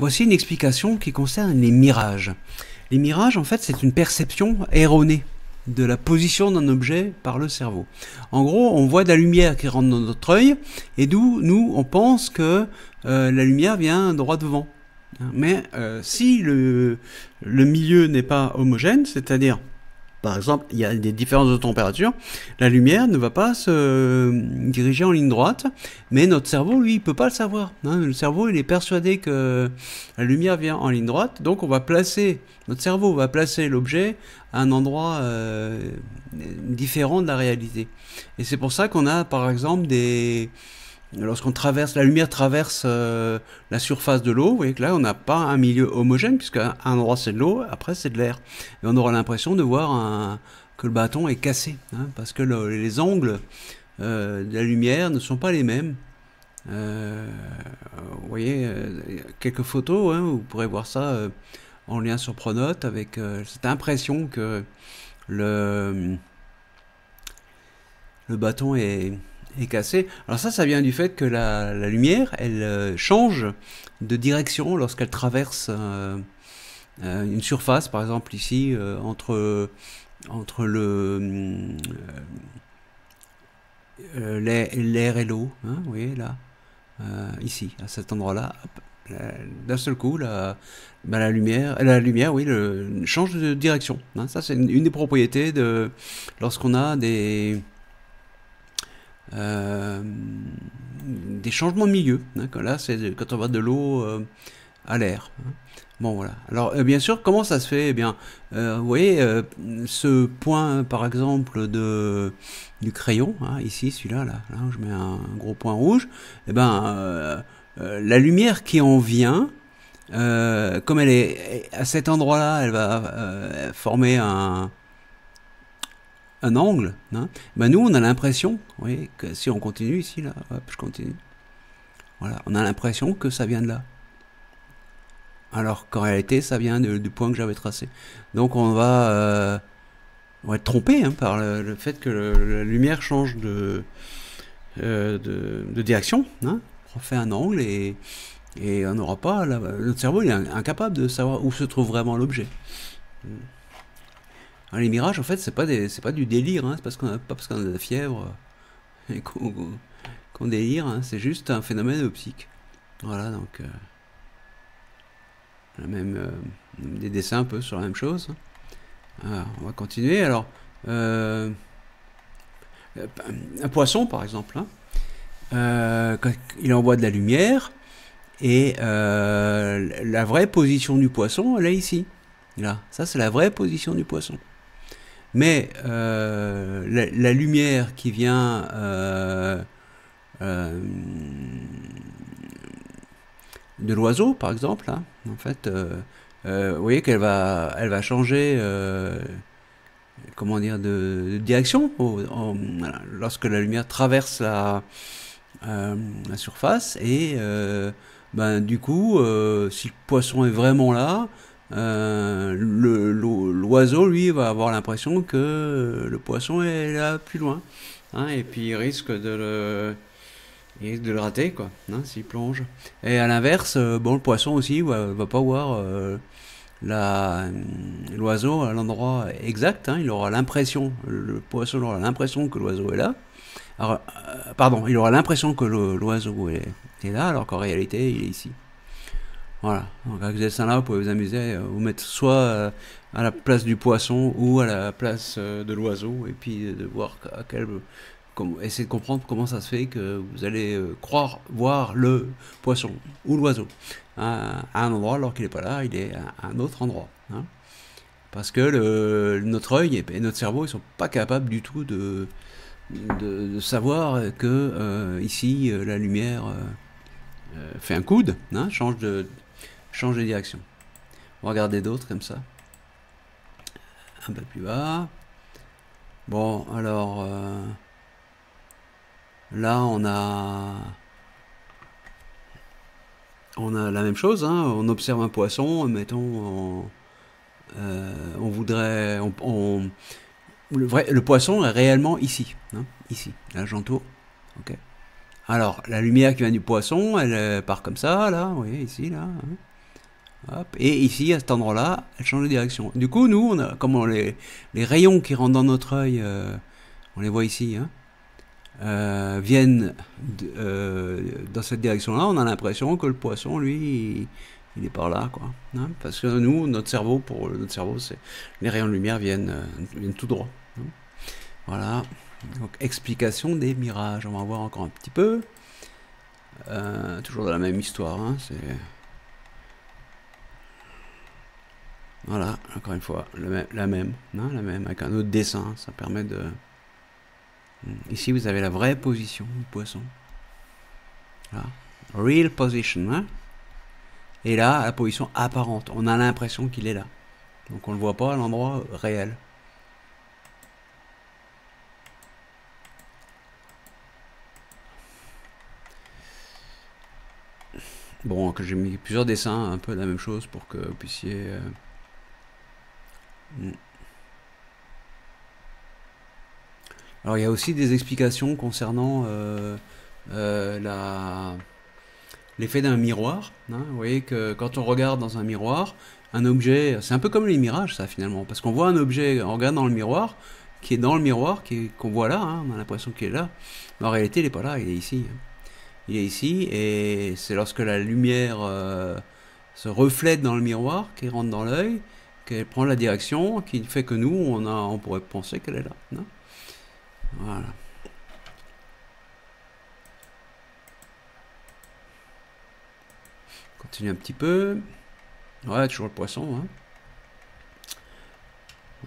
Voici une explication qui concerne les mirages. Les mirages, en fait, c'est une perception erronée de la position d'un objet par le cerveau. En gros, on voit de la lumière qui rentre dans notre œil, et d'où nous, on pense que la lumière vient droit devant. Mais si le milieu n'est pas homogène, c'est-à-dire, par exemple, il y a des différences de température, la lumière ne va pas se diriger en ligne droite, mais notre cerveau, lui, il peut pas le savoir. Le cerveau, il est persuadé que la lumière vient en ligne droite, donc notre cerveau va placer l'objet à un endroit différent de la réalité. Et c'est pour ça qu'on a, par exemple, lorsqu'on traverse, la lumière traverse la surface de l'eau, vous voyez que là on n'a pas un milieu homogène, puisqu'à un endroit c'est de l'eau, après c'est de l'air. Et on aura l'impression de voir que le bâton est cassé, parce que les angles de la lumière ne sont pas les mêmes. Vous voyez, quelques photos, vous pourrez voir ça en lien sur Pronote, avec cette impression que le bâton est cassé. Alors ça vient du fait que la lumière, elle change de direction lorsqu'elle traverse une surface, par exemple ici, entre l'air et l'eau, vous voyez là, ici, à cet endroit-là, d'un seul coup, la lumière, oui, change de direction. Ça, c'est une des propriétés lorsqu'on a des changements de milieu. Là, c'est quand on va de l'eau à l'air. Bon, voilà. Alors, bien sûr, comment ça se fait? Eh bien, vous voyez, ce point, par exemple, du crayon, ici, celui-là, là, où je mets un gros point rouge, eh ben, la lumière qui en vient, comme elle est à cet endroit-là, elle va former un angle, ben nous on a l'impression, vous voyez, que si on continue ici, là, hop, je continue, voilà, on a l'impression que ça vient de là, alors qu'en réalité ça vient du point que j'avais tracé. Donc on va être trompé par le fait que la lumière change de direction, on fait un angle et on n'aura pas, notre cerveau il est incapable de savoir où se trouve vraiment l'objet. Alors, les mirages, en fait, c'est pas du délire, c'est pas parce qu'on a de la fièvre et qu'on délire, c'est juste un phénomène optique. Voilà, donc des dessins un peu sur la même chose. Alors, on va continuer. Alors, un poisson, par exemple, quand il envoie de la lumière, et la vraie position du poisson, elle est ici. Là, ça c'est la vraie position du poisson. Mais la lumière qui vient de l'oiseau, par exemple, en fait, vous voyez qu'elle va changer, comment dire, de direction voilà, lorsque la lumière traverse la surface, et ben, du coup, si le poisson est vraiment là, l'oiseau, lui, va avoir l'impression que le poisson est là plus loin, et puis il risque de le rater, quoi, s'il plonge. Et à l'inverse, bon, le poisson aussi va pas voir l'oiseau à l'endroit exact, il aura l'impression, le poisson aura l'impression que l'oiseau est là. Alors, pardon, il aura l'impression que l'oiseau est là, alors qu'en réalité, il est ici. Voilà, donc avec ce dessin-là, vous pouvez vous amuser, vous mettre soit à la place du poisson ou à la place de l'oiseau, et puis de voir essayer de comprendre comment ça se fait que vous allez croire voir le poisson ou l'oiseau à un endroit alors qu'il n'est pas là, il est à un autre endroit. Parce que notre œil et notre cerveau, ils sont pas capables du tout de savoir que ici la lumière fait un coude, change de direction. On va regarder d'autres comme ça. Un peu plus bas. Bon, alors là on a la même chose, on observe un poisson, mettons, on voudrait, le poisson est réellement ici, ici, là j'entoure, ok. Alors, la lumière qui vient du poisson, elle part comme ça, là, vous voyez, ici, là, Hop. Et ici, à cet endroit-là, elle change de direction. Du coup, nous, les rayons qui rentrent dans notre œil, on les voit ici, hein, viennent dans cette direction-là. On a l'impression que le poisson, lui, il est par là, quoi. Hein, parce que nous, pour notre cerveau, les rayons de lumière viennent tout droit. Hein. Voilà. Donc, explication des mirages. On va en voir encore un petit peu. Toujours de la même histoire. Hein, voilà, encore une fois, la même, avec un autre dessin. Ça permet de... Ici, vous avez la vraie position du poisson. Là. Real position. Hein. Et là, la position apparente. On a l'impression qu'il est là. Donc on ne le voit pas à l'endroit réel. Bon, que j'ai mis plusieurs dessins, un peu la même chose pour que vous puissiez... Alors il y a aussi des explications concernant l'effet d'un miroir. Hein. Vous voyez que quand on regarde dans un miroir, un objet, c'est un peu comme les mirages ça finalement, parce qu'on voit un objet, on regarde dans le miroir, qui est dans le miroir, qu'on voit là, hein, on a l'impression qu'il est là, mais en réalité il n'est pas là, il est ici. Il est ici, et c'est lorsque la lumière se reflète dans le miroir, qui rentre dans l'œil, qu'elle prend la direction, qui fait que nous, on pourrait penser qu'elle est là. Non. Voilà. Continue un petit peu. Ouais, toujours le poisson. Hein.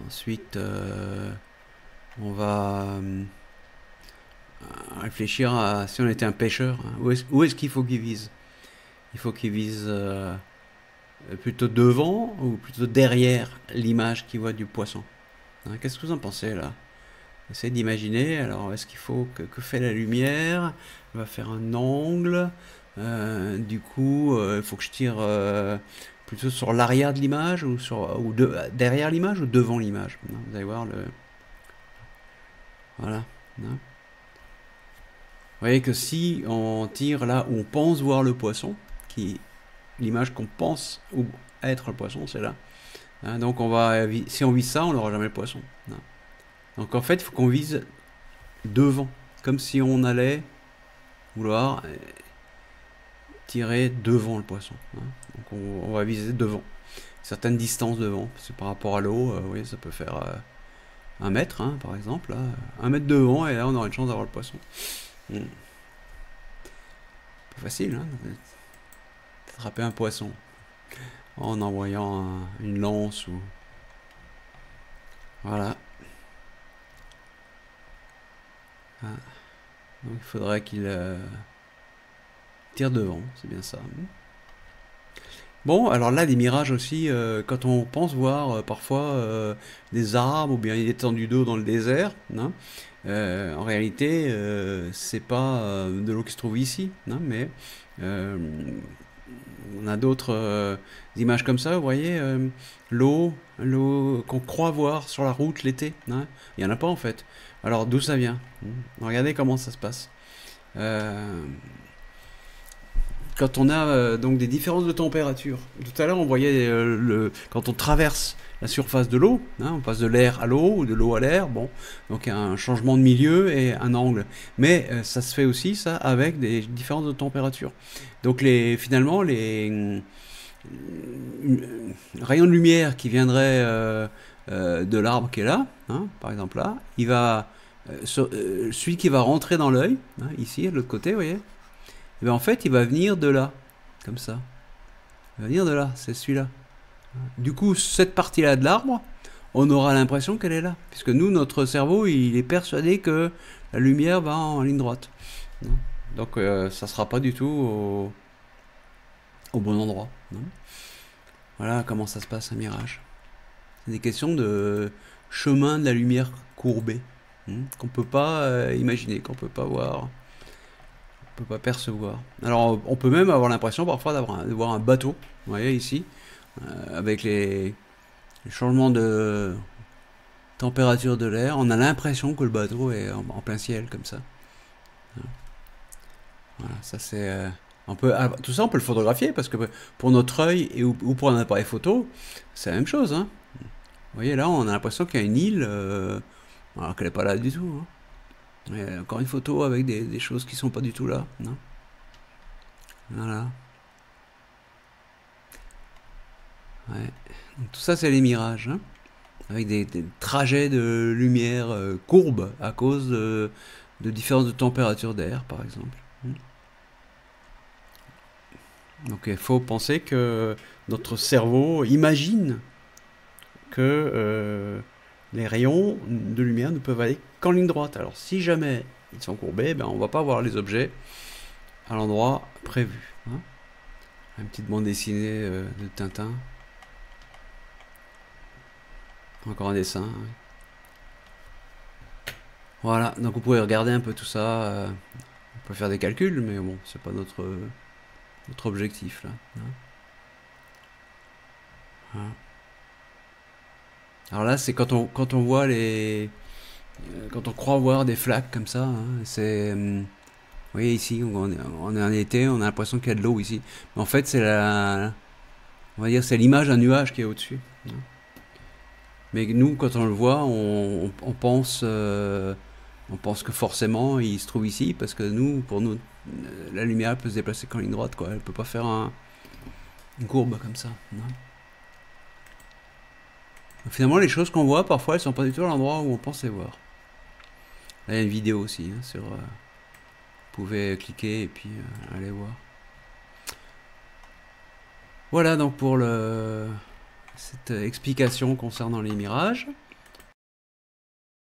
Ensuite, on va réfléchir à si on était un pêcheur. Hein. Où est-ce qu'il faut qu'il vise? Il faut qu'il vise plutôt devant ou plutôt derrière l'image qu'il voit du poisson. Hein, qu'est-ce que vous en pensez là? Essayez d'imaginer. Alors, est-ce qu'il faut que fait la lumière? On va faire un angle. Du coup, il faut que je tire plutôt sur l'arrière de l'image ou derrière l'image ou devant l'image. Vous allez voir le. Voilà. Hein. Vous voyez que si on tire là où on pense voir le poisson, l'image qu'on pense être le poisson, c'est là. Hein, donc si on vise ça, on n'aura jamais le poisson. Hein. Donc en fait, il faut qu'on vise devant, comme si on allait vouloir tirer devant le poisson. Hein. Donc on va viser devant, certaines distances devant, parce que par rapport à l'eau, vous voyez, ça peut faire 1 mètre, hein, par exemple, là, 1 mètre devant, et là on aura une chance d'avoir le poisson. Pas facile, hein, d'attraper un poisson en envoyant une lance ou... Voilà. Ah. Donc il faudrait qu'il tire devant, c'est bien ça. Bon, alors là, des mirages aussi, quand on pense voir parfois des arbres ou bien une étendue d'eau dans le désert, hein, en réalité, c'est pas de l'eau qui se trouve ici, hein, mais on a d'autres images comme ça, vous voyez, l'eau qu'on croit voir sur la route l'été, hein, il n'y en a pas en fait. Alors d'où ça vient? Regardez comment ça se passe. Quand on a donc des différences de température. Tout à l'heure, on voyait quand on traverse la surface de l'eau, hein, on passe de l'air à l'eau ou de l'eau à l'air, bon, donc il y a un changement de milieu et un angle. Mais ça se fait aussi, ça, avec des différences de température. Donc finalement, les rayons de lumière qui viendraient de l'arbre qui est là, hein, par exemple là, il va, celui qui va rentrer dans l'œil, hein, ici, de l'autre côté, vous voyez, et bien en fait, il va venir de là, comme ça. Il va venir de là, c'est celui-là. Du coup, cette partie-là de l'arbre, on aura l'impression qu'elle est là. Puisque nous, notre cerveau, il est persuadé que la lumière va en ligne droite. Donc, ça ne sera pas du tout au bon endroit. Voilà comment ça se passe, un mirage. C'est des questions de chemin de la lumière courbée, qu'on ne peut pas imaginer, qu'on ne peut pas voir. On peut pas percevoir. Alors on peut même avoir l'impression parfois de voir un bateau, vous voyez ici, avec les changements de température de l'air, on a l'impression que le bateau est en plein ciel comme ça. Voilà, ça c'est Tout ça, on peut le photographier parce que pour notre œil ou pour un appareil photo, c'est la même chose, hein. Vous voyez, là, on a l'impression qu'il y a une île, alors qu'elle n'est pas là du tout, hein. Et encore une photo avec des choses qui sont pas du tout là, non? Voilà. Ouais. Donc, tout ça, c'est les mirages, hein, avec des trajets de lumière courbes à cause de différences de température d'air, par exemple. Donc il faut penser que notre cerveau imagine que les rayons de lumière ne peuvent aller qu'en ligne droite. Alors si jamais ils sont courbés, ben, on ne va pas voir les objets à l'endroit prévu, hein. Une petite bande dessinée de Tintin. Encore un dessin, hein. Voilà, donc vous pouvez regarder un peu tout ça. On peut faire des calculs, mais bon, c'est pas notre objectif là, hein. Voilà. Alors là, c'est quand on voit quand on croit voir des flaques comme ça, hein, vous voyez ici, on est en été, on a l'impression qu'il y a de l'eau ici. Mais en fait, on va dire, c'est l'image d'un nuage qui est au-dessus, hein. Mais nous, quand on le voit, on pense que forcément, il se trouve ici, parce que pour nous, la lumière peut se déplacer qu'en ligne droite, quoi. Elle peut pas faire une courbe comme ça, hein. Finalement, les choses qu'on voit, parfois, elles sont pas du tout à l'endroit où on pensait voir. Là, il y a une vidéo aussi, hein, vous pouvez cliquer et puis aller voir. Voilà donc pour cette explication concernant les mirages.